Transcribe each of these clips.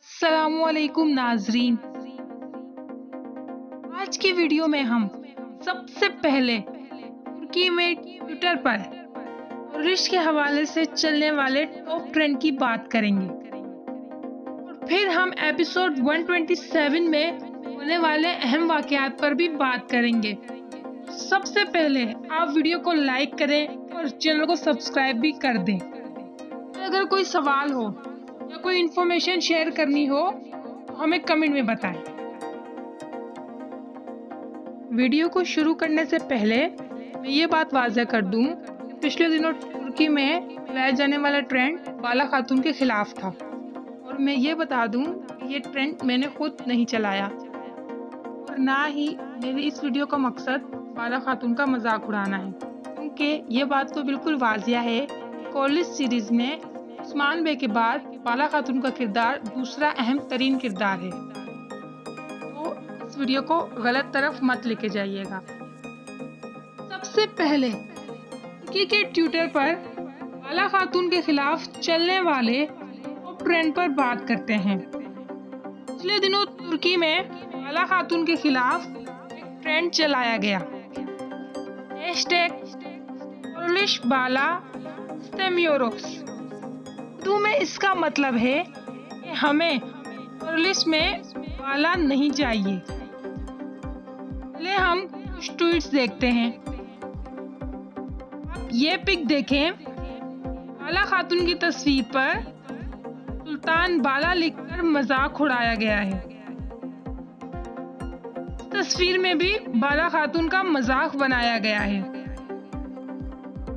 अस्सलामुअलैकुम नाजरीन। आज की वीडियो में हम सबसे पहले तुर्की में ट्विटर पर टूरिस्ट के हवाले से चलने वाले टॉप ट्रेंड की बात करेंगे और फिर हम एपिसोड 127 में होने वाले अहम वाकयात पर भी बात करेंगे। सबसे पहले आप वीडियो को लाइक करें और चैनल को सब्सक्राइब भी कर दें। अगर कोई सवाल हो या कोई इन्फॉर्मेशन शेयर करनी हो तो हमें कमेंट में बताएं। वीडियो को शुरू करने से पहले मैं ये बात वाज़ह कर दूं कि पिछले दिनों तुर्की में फैलाया जाने वाला ट्रेंड बाला खातून के खिलाफ था और मैं ये बता दूं कि ये ट्रेंड मैंने खुद नहीं चलाया और ना ही मेरी इस वीडियो का मकसद बाला खातून का मजाक उड़ाना है, क्योंकि ये बात तो बिल्कुल वाजिया है। कॉलेज सीरीज में उस्मान बे के बाद बाला खातून का किरदार दूसरा अहम तरीन किरदार है, तो इस वीडियो को गलत तरफ मत लेके जाइएगा। सबसे पहले तुर्की के ट्विटर पर बाला खातून के खिलाफ चलने वाले टॉप ट्रेंड पर बात करते हैं। पिछले दिनों तुर्की में बाला खातून के खिलाफ एक ट्रेंड चलाया गया, हैशटैग बाला स्टेमियोरोस। उर्दू में इसका मतलब है कि हमें पुलिस में बाला नहीं चाहिए। चलिए हम कुछ ट्वीट्स देखते हैं। आप ये पिक देखें, बाला खातून की तस्वीर पर सुल्तान बाला लिखकर मजाक उड़ाया गया है। इस तस्वीर में भी बाला खातून का मजाक बनाया गया है।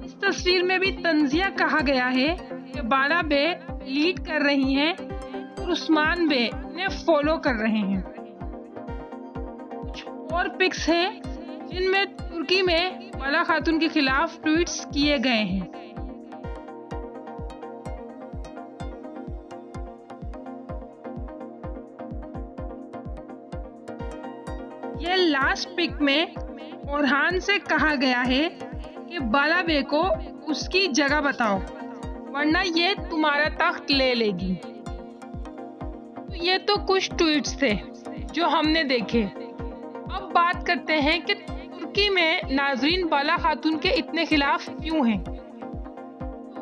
इस तस्वीर में भी तंजिया कहा गया है कि बाला बे लीड कर रही हैं और उस्मान बे ने फॉलो कर रहे हैं। कुछ और पिक्स हैं जिनमें तुर्की में बाला खातून के खिलाफ ट्वीट्स किए गए हैं। ये लास्ट पिक में ओरहान से कहा गया है कि बाला बे को उसकी जगह बताओ वरना ये तुम्हारा तख्त ले लेगी। तो ये तो कुछ ट्वीट्स थे जो हमने देखे। अब बात करते हैं कि तुर्की में नाजरीन बाला खातून के इतने खिलाफ क्यों हैं।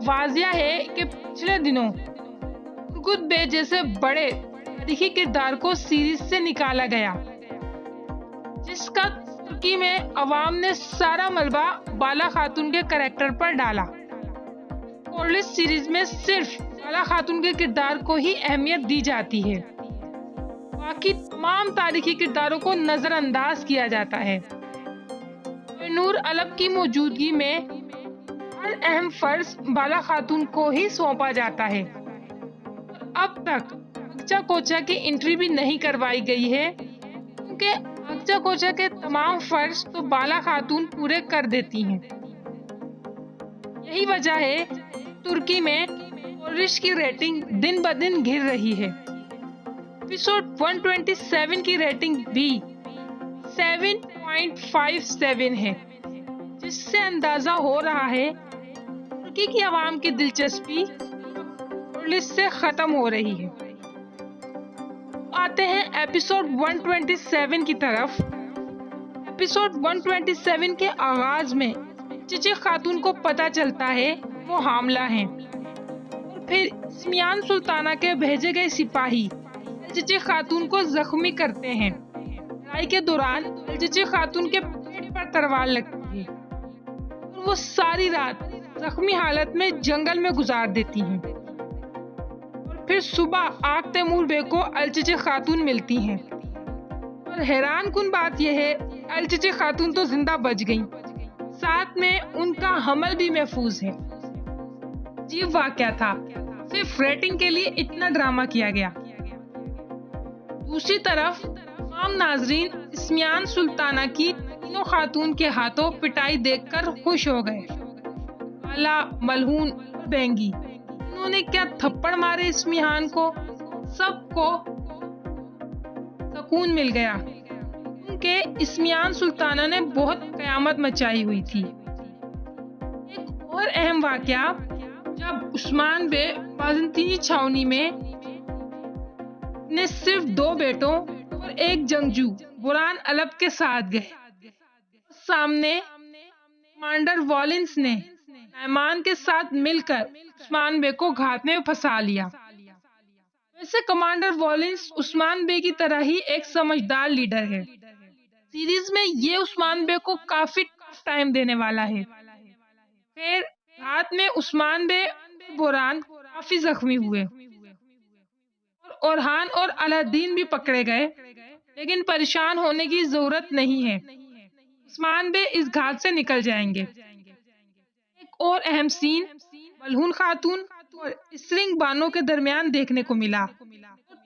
वाजिया है कि पिछले दिनों तुर्गुत बे जैसे बड़े तारीखी किरदार को सीरीज से निकाला गया, जिसका तुर्की में अवाम ने सारा मलबा बाला खातून के कैरेक्टर पर डाला। कॉलेज सीरीज में सिर्फ बाला खातून के किरदार को ही अहमियत दी जाती है, बाकी तमाम तारीखी किरदारों को नजरअंदाज किया जाता है। नूर अलब की मौजूदगी में हर अहम फर्ज बाला खातून को ही सौंपा जाता है। अब तक अक्चा कोचा की एंट्री भी नहीं करवाई गई है, क्योंकि अक्चा कोचा के तमाम फर्ज तो बाला खातून पूरे कर देती हैं। यही वजह है तुर्की में टूरिस्ट की रेटिंग दिन ब दिन गिर रही है। एपिसोड 127 की रेटिंग भी 7.57 है, जिससे अंदाजा हो रहा है तुर्की की आवाम की दिलचस्पी टूरिस्ट से खत्म हो रही है। आते हैं एपिसोड 127 की तरफ। एपिसोड 127 के आगाज में चिची खातून को पता चलता है वो हामला हैं और फिर इस्मियान सुल्ताना के भेजे गए सिपाही चिची खातून को जख्मी करते हैं। लड़ाई के दौरान चिची खातून के पेट पर तलवार लगती है और वो सारी रात जख्मी हालत में जंगल में गुजार देती हैं। फिर सुबह आग तैमूर बे को अलचिचे खातून मिलती हैं और हैरान कुन बात यह है अलचिचे खातून तो जिंदा बच गईं, साथ में उनका हमल भी महफूज है। अजीब वाकया था, सिर्फ रेटिंग के लिए इतना ड्रामा किया गया। दूसरी तरफ तमाम नाजरीन इस्मियान सुल्ताना की तीनों खातून के हाथों पिटाई देखकर खुश हो गए। बाला, मलहून और बेंगी, उन्होंने क्या थप्पड़ मारे इस्मियान को। सबको सुकून मिल गया, क्योंकि इस्मियान सुल्ताना ने बहुत कयामत मचाई हुई थी। एक और अहम वाकया, जब उस्मान बे बाज़ंतीनी छावनी में ने सिर्फ 2 बेटों और एक जंगजू बुरान अलब के साथ गए। सामने कमांडर वॉलिंस ने नैमान के साथ मिलकर उस्मान बे को घात में फंसा लिया। वैसे कमांडर वॉलिंस उस्मान बे की तरह ही एक समझदार लीडर है। सीरीज में ये उस्मान बे को काफी टफ टाइम देने वाला है। फिर रात में उस्मान बे बुरान काफी जख्मी हुए और ओरहान और अलादीन भी पकड़े गए, लेकिन परेशान होने की जरूरत नहीं है। उस्मान बे इस घाट से निकल जाएंगे। एक और अहम सीन मलहून खातून और इसरिंग बानो के दरमियान देखने को मिला।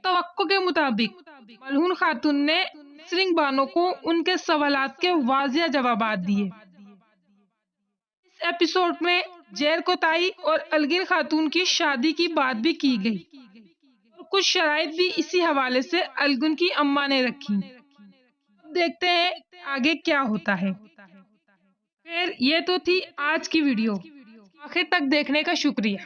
तवक्को के मुताबिक मलहून खातून ने इसरिंग बानो को उनके सवालात के वाजिया जवाबात दिए। इस एपिसोड में जैर कोताई और अलगिन खातून की शादी की बात भी की गई और कुछ शराइत भी इसी हवाले से अलगुन की अम्मा ने रखी। अब देखते हैं आगे क्या होता है। फिर ये तो थी आज की वीडियो। आखिर तक देखने का शुक्रिया।